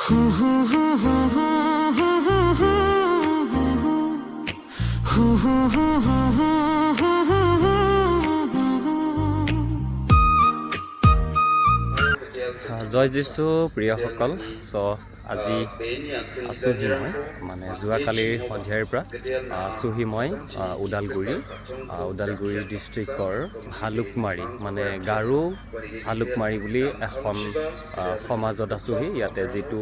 জয় যীশু প্ৰিয়সকল আজি আছোহি মই মানে যোৱাকালিৰ সন্ধিয়াৰ পৰা আছোহি মই ওদালগুৰি ডিষ্ট্ৰিক্টৰ ভালুকমাৰী মানে গাৰো ভালুকমাৰী বুলি এখন সমাজত আছোহি ইয়াতে যিটো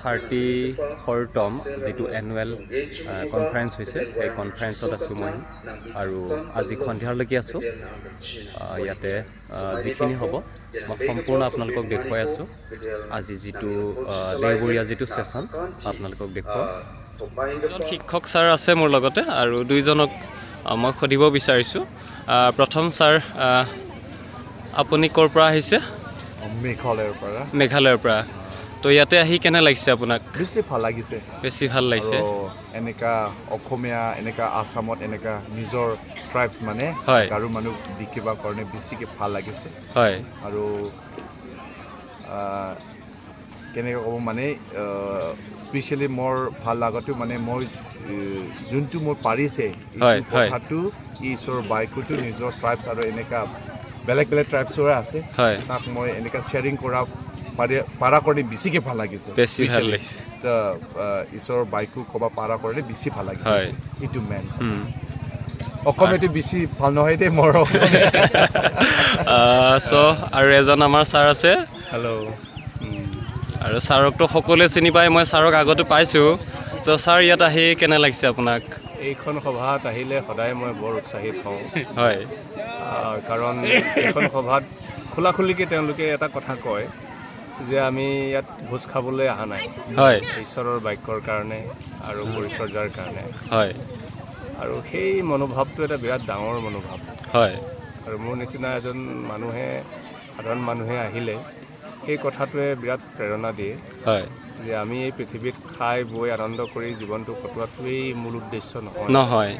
34তম যিটো এনুৱেল কনফাৰেঞ্চ হৈছে সেই কনফাৰেঞ্চত আছোঁ মই আৰু আজি সন্ধিয়ালৈকে আছোঁ ইয়াতে যিখিনি হ'ব মই সম্পূৰ্ণ আপোনালোকক দেখুৱাই আছোঁ আজি যিটো দেওবৰীয়া যিটো সেশন আপোনালোকক দেখুৱাম এজন শিক্ষক ছাৰ আছে মোৰ লগতে আৰু দুইজনক মই সুধিব বিচাৰিছোঁ প্ৰথম ছাৰ আপুনি ক'ৰ পৰা আহিছে মেঘালয়ৰ পৰা তো ইয়াতে আহি কেনে লাগিছে আপোনাক বেছি ভাল লাগিছে এনেকা অসমীয়া এনেকা আসামত এনেকা নিজৰ ট্ৰাইবছ মানে গাৰো মানুহ দেখিবৰ কাৰণে বেছিকৈ ভাল লাগিছে হয় আৰু কেনেকৈ ক'ব মানে স্পেচিয়েলি মোৰ ভাল লগাটো মানে মই যোনটো মোৰ পাৰিছে কথাটো ঈশ্বৰৰ বাইকটো নিজৰ ট্ৰাইবছ আৰু এনেকা বেলেগ বেলেগ ট্ৰাইবছৰ আছে তাক মই এনেকা শ্বেয়াৰিং কৰা পাৰা কৰি বেছিকৈ ভাল লাগিছে বেছি ভাল লাগিছে ঈশ্বৰৰ বাইকো ক'ব পাৰা কৰিলে বেছি ভাল লাগিছে এইটো মেইন অসমীয়াটো বেছি ভাল নহয় দেই মোৰ আৰু এজন আমাৰ ছাৰ আছে হেল্ল' আৰু ছাৰকতো সকলোৱে চিনি পায় মই ছাৰক আগতো পাইছোঁ তো ছাৰ ইয়াত আহি কেনে লাগিছে আপোনাক এইখন সভাত আহিলে সদায় মই বৰ উৎসাহিত হওঁ হয় কাৰণ এইখন সভাত খোলাখুলিকৈ তেওঁলোকে এটা কথা কয় যে আমি ইয়াত ভোজ খাবলৈ অহা নাই হয় ঈশ্বৰৰ বাক্যৰ কাৰণে আৰু পৰিচৰ্যাৰ কাৰণে হয় আৰু সেই মনোভাৱটো এটা বিৰাট ডাঙৰ মনোভাৱ হয় আৰু মোৰ নিচিনা এজন সাধাৰণ মানুহে আহিলে সেই কথাটোৱে বিৰাট প্ৰেৰণা দিয়ে হয় যে আমি এই পৃথিৱীত খাই বৈ আনন্দ কৰি জীৱনটো কটোৱাটোৱেই মূল উদ্দেশ্য নহয়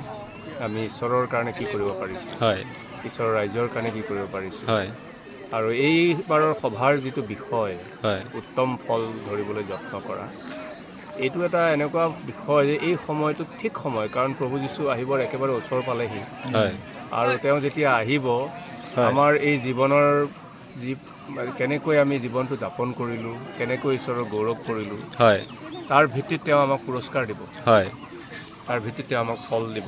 আমি ঈশ্বৰৰ কাৰণে কি কৰিব পাৰিছোঁ হয় ঈশ্বৰৰ ৰাজ্যৰ কাৰণে কি কৰিব পাৰিছোঁ হয় আৰু এইবাৰৰ সভাৰ যিটো বিষয় হয় উত্তম ফল ধৰিবলৈ যত্ন কৰা এইটো এটা এনেকুৱা বিষয় যে এই সময়টো ঠিক সময় কাৰণ প্ৰভু যীশু আহিবৰ একেবাৰে ওচৰ পালেহি আৰু তেওঁ যেতিয়া আহিব আমাৰ এই জীৱনৰ যি কেনেকৈ আমি জীৱনটো যাপন কৰিলোঁ কেনেকৈ ঈশ্বৰৰ গৌৰৱ কৰিলোঁ তাৰ ভিত্তিত তেওঁ আমাক পুৰস্কাৰ দিব তাৰ ভিত্তিত তেওঁ আমাক ফল দিব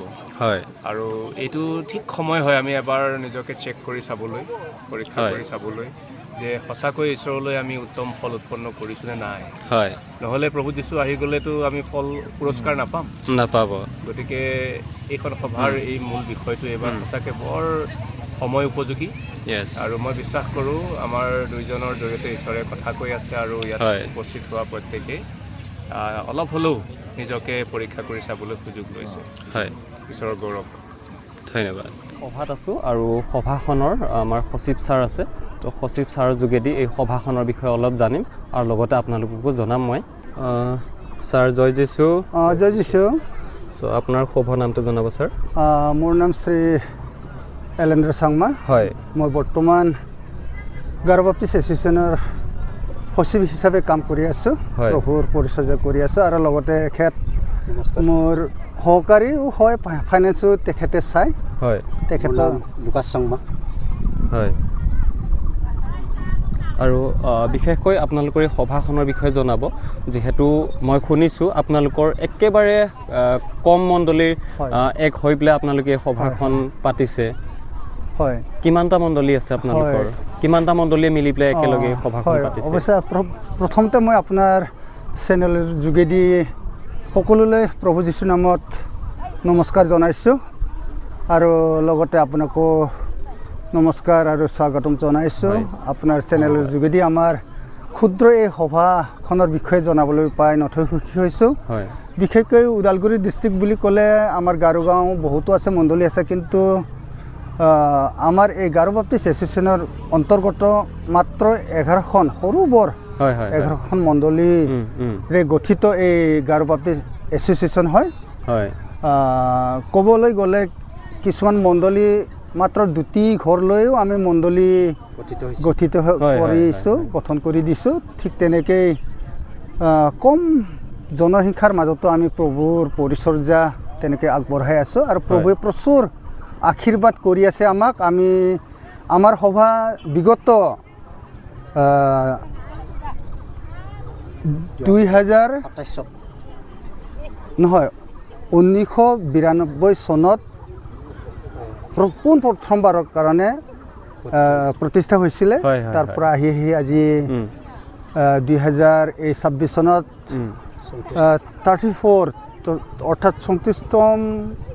আৰু এইটো ঠিক সময় হয় আমি এবাৰ নিজকে চেক কৰি চাবলৈ পৰীক্ষা কৰি চাবলৈ যে সঁচাকৈ ঈশ্বৰলৈ আমি উত্তম ফল উৎপন্ন কৰিছোঁ নে নাই নহ'লে প্ৰভু যীশু আহি গ'লেতো আমি ফল পুৰস্কাৰ নাপাব গতিকে এইখন সভাৰ এই মূল বিষয়টো এইবাৰ সঁচাকৈ বৰ সময় উপযোগী আৰু মই বিশ্বাস কৰোঁ আমাৰ দুইজনৰ জৰিয়তে ঈশ্বৰে কথা কৈ আছে আৰু ইয়াত উপস্থিত হোৱা প্ৰত্যেকেই অলপ হ'লেও নিজকে পৰীক্ষা কৰি চাবলৈ সুযোগ লৈছে ঈশ্বৰৰ গৌৰৱ ধন্যবাদ সভাত আছোঁ আৰু সভাখনৰ আমাৰ সচিব ছাৰ আছে তো সচিব ছাৰৰ যোগেদি এই সভাখনৰ বিষয়ে অলপ জানিম আৰু লগতে আপোনালোককো জনাম মই ছাৰ জয় যীশু জয় যীশু আপোনাৰ শুভ নামটো জনাব ছাৰ মোৰ নাম শ্ৰী এলেন্দ্ৰ চাংমা হয় মই বৰ্তমান গাৰো বাপ্তিষ্ট এছ'চিয়েশ্যনৰ সচিব হিচাপে কাম কৰি আছোঁ প্ৰভুৰ পৰিচৰ্যা কৰি আছোঁ আৰু লগতে মোৰ সহকাৰীও হয় ফাইনেন্সো তেখেতে চাই তেখেতৰ লুকাছ চাংমা হয় আৰু বিশেষকৈ আপোনালোকৰ এই সভাখনৰ বিষয়ে জনাব যিহেতু মই শুনিছোঁ আপোনালোকৰ একেবাৰে কম মণ্ডলীৰ এক হৈ পেলাই আপোনালোকে এই সভাখন পাতিছে হয় কিমানটা মণ্ডলী আছে আপোনালোকৰ কিমানটা মণ্ডলীয়ে মিলি পেলাই একেলগে সভাখন পাতিছে অৱশ্যে প্ৰথমতে মই আপোনাৰ চেনেলৰ যোগেদি সকলোলৈ প্ৰভু যীশুৰ নামত নমস্কাৰ জনাইছোঁ আৰু লগতে আপোনাকো নমস্কাৰ আৰু স্বাগতম জনাইছোঁ আপোনাৰ চেনেলৰ যোগেদি আমাৰ ক্ষুদ্ৰ এই সভাখনৰ বিষয়ে জনাবলৈ পাই নথৈ সুখী হৈছোঁ বিশেষকৈ ওদালগুৰি ডিষ্ট্ৰিক্ট বুলি ক'লে আমাৰ গাৰো গাঁও বহুতো আছে মণ্ডলী আছে কিন্তু আমাৰ এই গাৰো বাপ্তিষ্ট এছ'চিয়েশ্যনৰ অন্তৰ্গত মাত্ৰ 11খন সৰু বৰ 11খন মণ্ডলীৰে গঠিত এই গাৰো বাপ্তিষ্ট এছ'চিয়েশ্যন হয় ক'বলৈ গ'লে কিছুমান মণ্ডলী মাত্ৰ দুটি ঘৰলৈও আমি মণ্ডলী গঠিত কৰিছোঁ গঠন কৰি দিছোঁ ঠিক তেনেকৈ কম জনসংখ্যাৰ মাজতো আমি প্ৰভুৰ পৰিচৰ্যা তেনেকৈ আগবঢ়াই আছোঁ আৰু প্ৰভুৱে প্ৰচুৰ আশীৰ্বাদ কৰি আছে আমাক। আমি আমাৰ সভা বিগত 2027 নহয় 1992 চনত প্ৰথমবাৰৰ কাৰণে প্ৰতিষ্ঠা হৈছিলে। তাৰ পৰা আহি আজি 2026 চনত 34 অৰ্থাৎ 34তম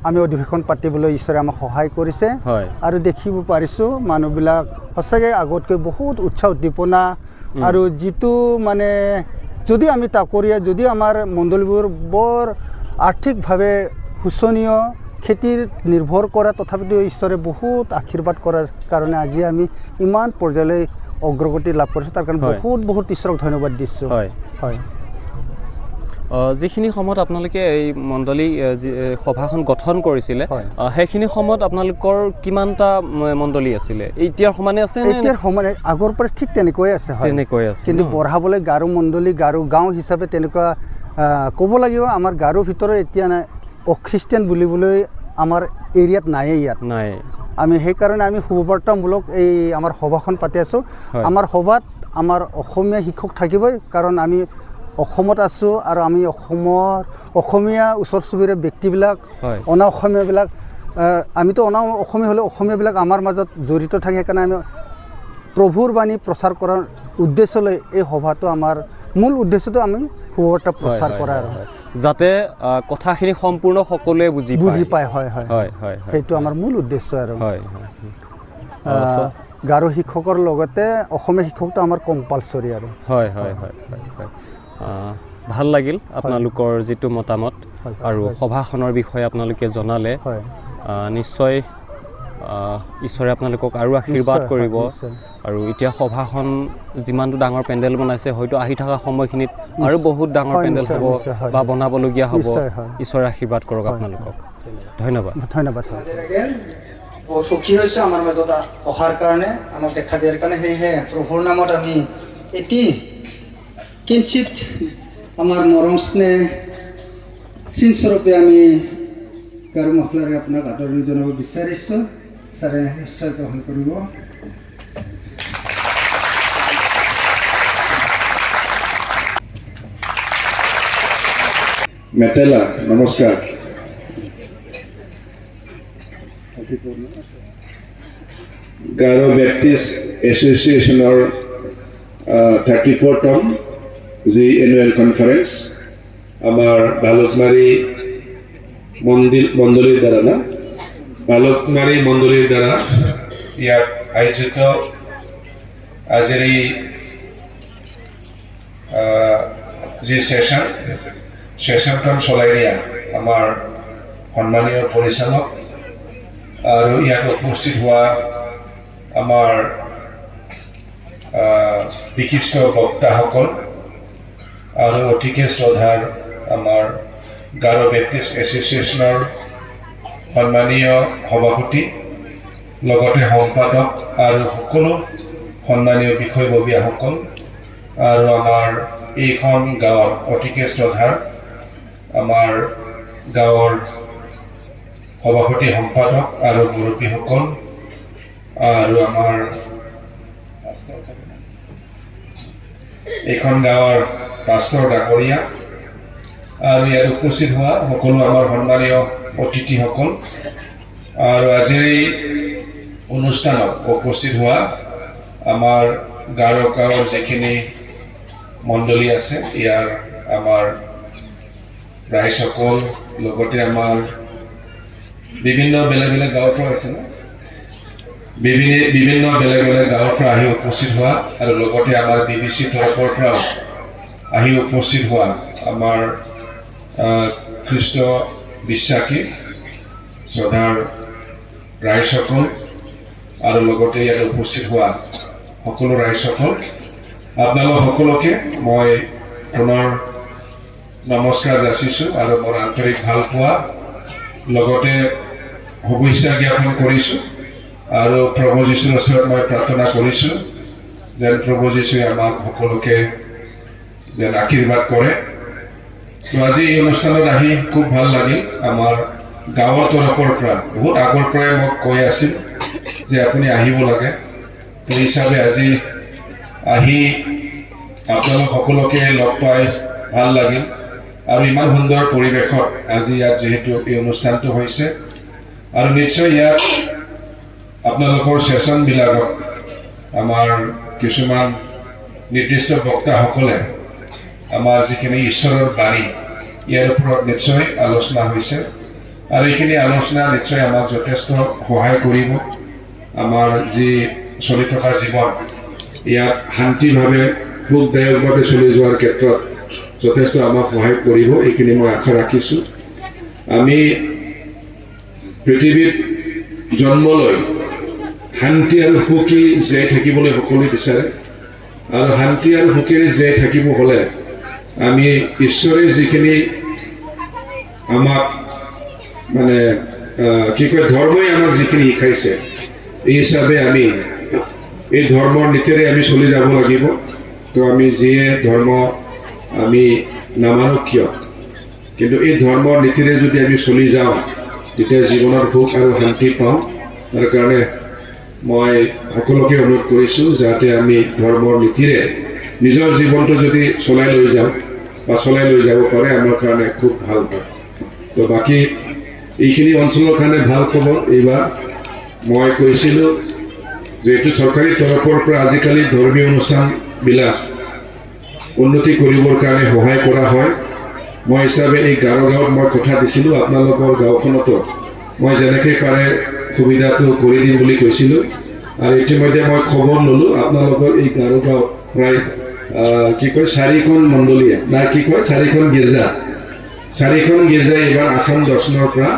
আমি অধিৱেশন পাতিবলৈ ঈশ্বৰে আমাক সহায় কৰিছে আৰু দেখিব পাৰিছোঁ মানুহবিলাক সঁচাকৈ আগতকৈ বহুত উৎসাহ উদ্দীপনা আৰু যিটো মানে যদি আমি তাকৰীয়া যদি আমাৰ মণ্ডলীবোৰ বৰ আৰ্থিকভাৱে শোচনীয় খেতিৰ নিৰ্ভৰ কৰা তথাপিতো ঈশ্বৰে বহুত আশীৰ্বাদ কৰাৰ কাৰণে আজি আমি ইমান পৰ্যায়লৈ অগ্ৰগতি লাভ কৰিছোঁ। তাৰ কাৰণে বহুত ঈশ্বৰক ধন্যবাদ দিছোঁ। হয় যিখিনি সময়ত আপোনালোকে এই মণ্ডলী সভাখন গঠন কৰিছিলে সেইখিনি সময়ত আপোনালোকৰ কিমানটা মণ্ডলী আছিলে? এতিয়াৰ সমানে আছে? এতিয়াৰ সমানে আগৰ পৰা ঠিক তেনেকৈয়ে আছে। তেনেকৈ আছে, কিন্তু বঢ়াবলৈ গাৰো মণ্ডলী গাৰো গাঁও হিচাপে তেনেকুৱা ক'ব লাগিব। আমাৰ গাৰোৰ ভিতৰত এতিয়া অখ্ৰীষ্টিয়ান বুলিবলৈ আমাৰ এৰিয়াত নায়েই, ইয়াত নাই। আমি সেইকাৰণে আমি শুভবাৰ্তামূলক এই আমাৰ সভাখন পাতি আছোঁ। আমাৰ সভাত আমাৰ অসমীয়া শিক্ষক থাকিবই, কাৰণ আমি অসমত আছোঁ আৰু আমি অসমীয়া ওচৰ চুবুৰীয়া ব্যক্তিবিলাক অনা অসমীয়াবিলাক আমিতো অনা অসমীয়া হ'লেও অসমীয়াবিলাক আমাৰ মাজত জড়িত থাকে। সেইকাৰণে আমি প্ৰভুৰ বাণী প্ৰচাৰ কৰাৰ উদ্দেশ্য লৈ এই সভাটো আমাৰ মূল উদ্দেশ্যটো আমি শুভবাৰ্তা প্ৰচাৰ কৰা আৰু যাতে কথাখিনি সম্পূৰ্ণ সকলোৱে বুজি পায়। হয় সেইটো আমাৰ মূল উদ্দেশ্য আৰু গাৰো শিক্ষকৰ লগতে অসমীয়া শিক্ষকটো আমাৰ কম্পালচৰি আৰু ভাল লাগিল আপোনালোকৰ যিটো মতামত আৰু সভাখনৰ বিষয়ে আপোনালোকে জনালে। নিশ্চয় ঈশ্বৰে আপোনালোকক আৰু আশীৰ্বাদ কৰিব। আৰু এতিয়া সভাখন যিমানটো ডাঙৰ পেণ্ডেল বনাইছে হয়তো আহি থকা সময়খিনিত আৰু বহুত ডাঙৰ পেণ্ডেল হ'ব বা বনাবলগীয়া হ'ব। ঈশ্বৰে আশীৰ্বাদ কৰক আপোনালোকক। ধন্যবাদ। বহুত সুখী হৈছে আমাৰ মাজত অহাৰ কাৰণে, আমাক দেখা দিয়াৰ কাৰণে। সেয়েহে প্ৰভুৰ নামত আমি এটি কিঞ্চিত আমাৰ মৰম স্নেহ চিনস্বৰূপে আমি গাৰো মখলাৰে আপোনাক আদৰণি জনাব বিচাৰিছোঁ। ছাৰে নিশ্চয় গ্ৰহণ কৰিব। মেটেলা নমস্কাৰ। গাৰো বেপ্টিষ্ট এছ'চিয়েশ্যনৰ 34তম যি এনুৱেল কনফাৰেন্স আমাৰ ভালুকমাৰী মণ্ডলীৰ দ্বাৰা ইয়াত আয়োজিত আজিৰ যি সেশনখন চলাই নিয়া আমাৰ সন্মানীয় পৰিচালক আৰু ইয়াত উপস্থিত হোৱা আমাৰ বিশিষ্ট বক্তাসকল আৰু অতিকে শ্ৰদ্ধাৰ আমাৰ গাৰো বেপ্টিষ্ট এছ'চিয়েশ্যনৰ সন্মানীয় সভাপতি লগতে সম্পাদক আৰু সকলো সন্মানীয় বিষয়ববীয়াসকল আৰু আমাৰ এইখন গাঁৱৰ অতিকে শ্ৰদ্ধাৰ আমাৰ গাঁৱৰ সভাপতি সম্পাদক আৰু মুৰব্বীসকল আৰু আমাৰ এইখন গাঁৱৰ পাষ্টৰ ডাঙৰীয়া আৰু ইয়াত উপস্থিত হোৱা সকলো আমাৰ সন্মানীয় অতিথিসকল আৰু আজিৰ এই অনুষ্ঠানত উপস্থিত হোৱা আমাৰ গাঁৱৰ যিখিনি মণ্ডলী আছে, ইয়াৰ আমাৰ ৰাইজসকল লগতে আমাৰ বিভিন্ন বেলেগ গাঁৱৰ পৰা আছে বিভিন্ন বেলেগ গাঁৱৰ পৰা আহি উপস্থিত হোৱা আৰু লগতে আমাৰ BBC তৰফৰ পৰাও আহি উপস্থিত হোৱা আমাৰ খ্ৰীষ্ট বিশ্বাসী শ্ৰদ্ধাৰ ৰাইজসকল আৰু লগতে ইয়াত উপস্থিত হোৱা সকলো ৰাইজসকল, আপোনালোক সকলোকে মই পুনৰ নমস্কাৰ যাচিছোঁ আৰু মোৰ আন্তৰিক ভাল পোৱা লগতে শুভেচ্ছা জ্ঞাপন কৰিছোঁ। আৰু প্ৰভু যীশুৰ ওচৰত মই প্ৰাৰ্থনা কৰিছোঁ যেন প্ৰভু যীশুৱে আমাক সকলোকে যেন আশীৰ্বাদ কৰে। তো আজি এই অনুষ্ঠানত আহি খুব ভাল লাগিল। আমাৰ গাঁৱৰ তৰফৰ পৰা বহুত আগৰ পৰাই মোক কৈ আছিল যে আপুনি আহিব লাগে। তো হিচাপে আজি আহি আপোনালোক সকলোকে লগ পাই ভাল লাগিল। আৰু ইমান সুন্দৰ পৰিৱেশত আজি ইয়াত যিহেতু এই অনুষ্ঠানটো হৈছে, আৰু নিশ্চয় ইয়াত আপোনালোকৰ ছেশ্যনবিলাকত আমাৰ কিছুমান নিৰ্দিষ্ট বক্তাসকলে আমাৰ যিখিনি ঈশ্বৰৰ বাণী ইয়াৰ ওপৰত নিশ্চয় আলোচনা হৈছে, আৰু এইখিনি আলোচনা নিশ্চয় আমাক যথেষ্ট সহায় কৰিব। আমাৰ যি চলি থকা জীৱন ইয়াত শান্তিভাৱে সুখদায়কভাৱে চলি যোৱাৰ ক্ষেত্ৰত যথেষ্ট আমাক সহায় কৰিব, এইখিনি মই আশা ৰাখিছোঁ। আমি পৃথিৱীত জন্ম লৈ শান্তি আৰু সুখী জীয়াই থাকিবলৈ সকলোৱে বিচাৰে, আৰু শান্তি আৰু সুখেৰে জীয়াই থাকিব হ'লে আমি ঈশ্বৰে যিখিনি আমাক মানে কি কয় ধৰ্মই আমাক যিখিনি শিকাইছে, এই হিচাপে আমি এই ধৰ্মৰ নীতিৰে আমি চলি যাব লাগিব। তো আমি যিয়ে ধৰ্ম আমি নামানো কিয়, কিন্তু এই ধৰ্মৰ নীতিৰে যদি আমি চলি যাওঁ তেতিয়া জীৱনৰ সুখ আৰু শান্তি পাওঁ। তাৰ কাৰণে মই সকলোকে অনুৰোধ কৰিছোঁ যাতে আমি ধৰ্মৰ নীতিৰে নিজৰ জীৱনটো যদি চলাই লৈ যাওঁ বা চলাই লৈ যাব পাৰে, আমাৰ কাৰণে খুব ভাল হয়। তো বাকী এইখিনি অঞ্চলৰ কাৰণে ভাল খবৰ। এইবাৰ মই কৈছিলোঁ যিহেতু চৰকাৰী তৰফৰ পৰা আজিকালি ধৰ্মীয় অনুষ্ঠানবিলাক উন্নতি কৰিবৰ কাৰণে সহায় কৰা হয়। মই হিচাপে এই গাঁৱত মই কথা দিছিলোঁ, আপোনালোকৰ গাঁওখনতো মই যেনেকৈ পাৰে সুবিধাটো কৰি দিম বুলি কৈছিলোঁ। আৰু ইতিমধ্যে মই খবৰ ল'লোঁ আপোনালোকৰ এই গাঁৱত প্ৰায় কি কয় 4খন মণ্ডলীয়ে না কি কয় 4খন গীৰ্জাই এইবাৰ আসাম দৰ্শনৰ পৰা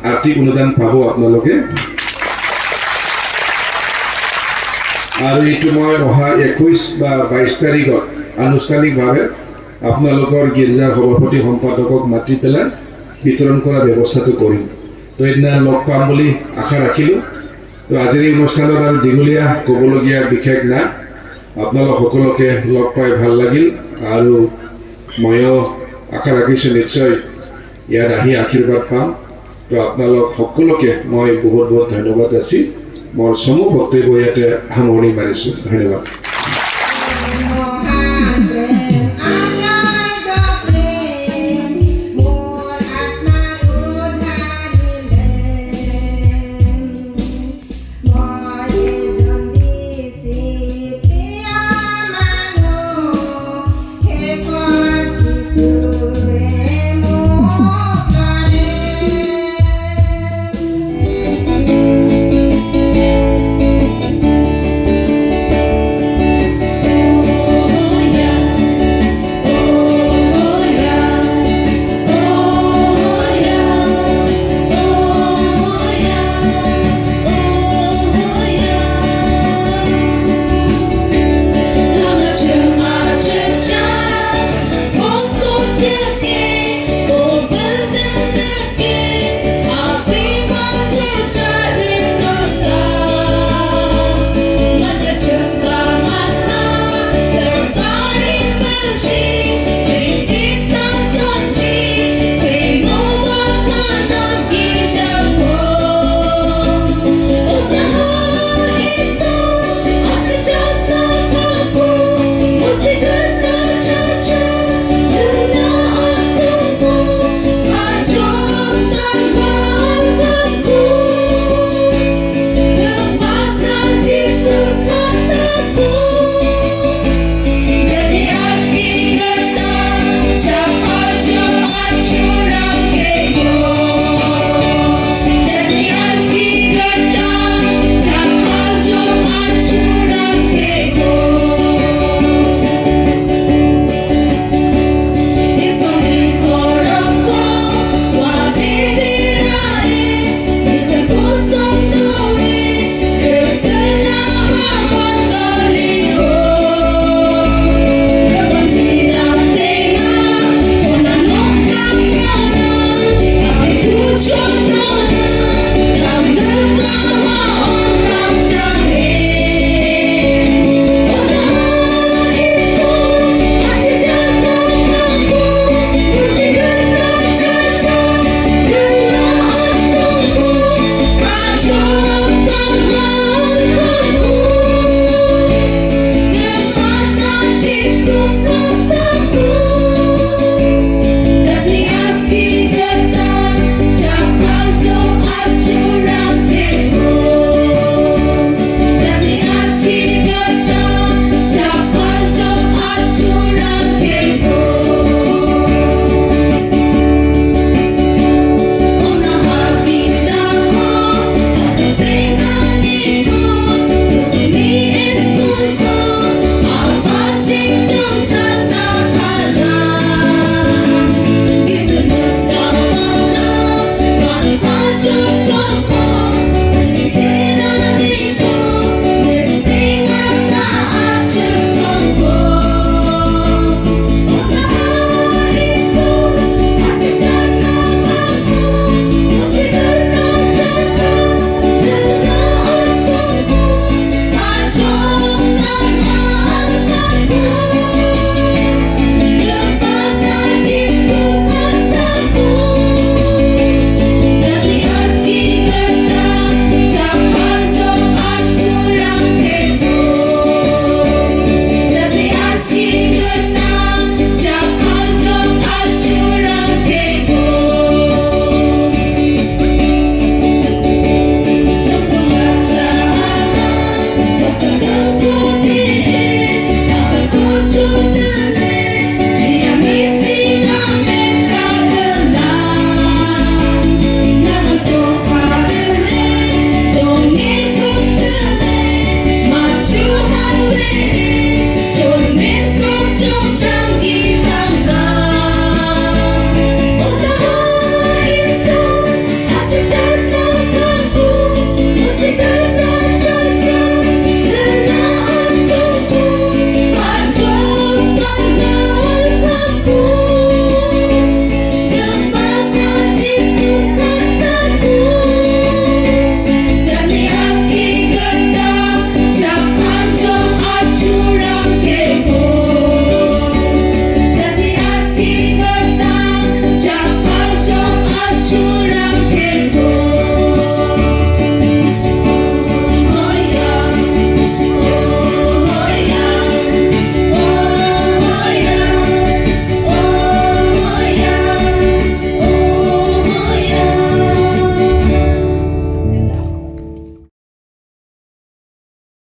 আৰ্থিক অনুদান পাব আপোনালোকে। আৰু এইটো মই অহা 21 বা 22 তাৰিখত আনুষ্ঠানিকভাৱে আপোনালোকৰ গীৰ্জাৰ সভাপতি সম্পাদকক মাতি পেলাই বিতৰণ কৰাৰ ব্যৱস্থাটো কৰিম। তো সেইদিনা লগ পাম বুলি আশা ৰাখিলোঁ। তো আজিৰ এই অনুষ্ঠানত আৰু দীঘলীয়া ক'বলগীয়া বিশেষ নাই। আপোনালোক সকলোকে লগ পাই ভাল লাগিল, আৰু ময়ো আশা ৰাখিছোঁ নিশ্চয় ইয়াত আহি আশীৰ্বাদ পাম। তো আপোনালোক সকলোকে মই বহুত বহুত ধন্যবাদ যাচি মোৰ চমু বক্তব্য ইয়াতে সামৰণি মাৰিছোঁ। ধন্যবাদ। Hey, God,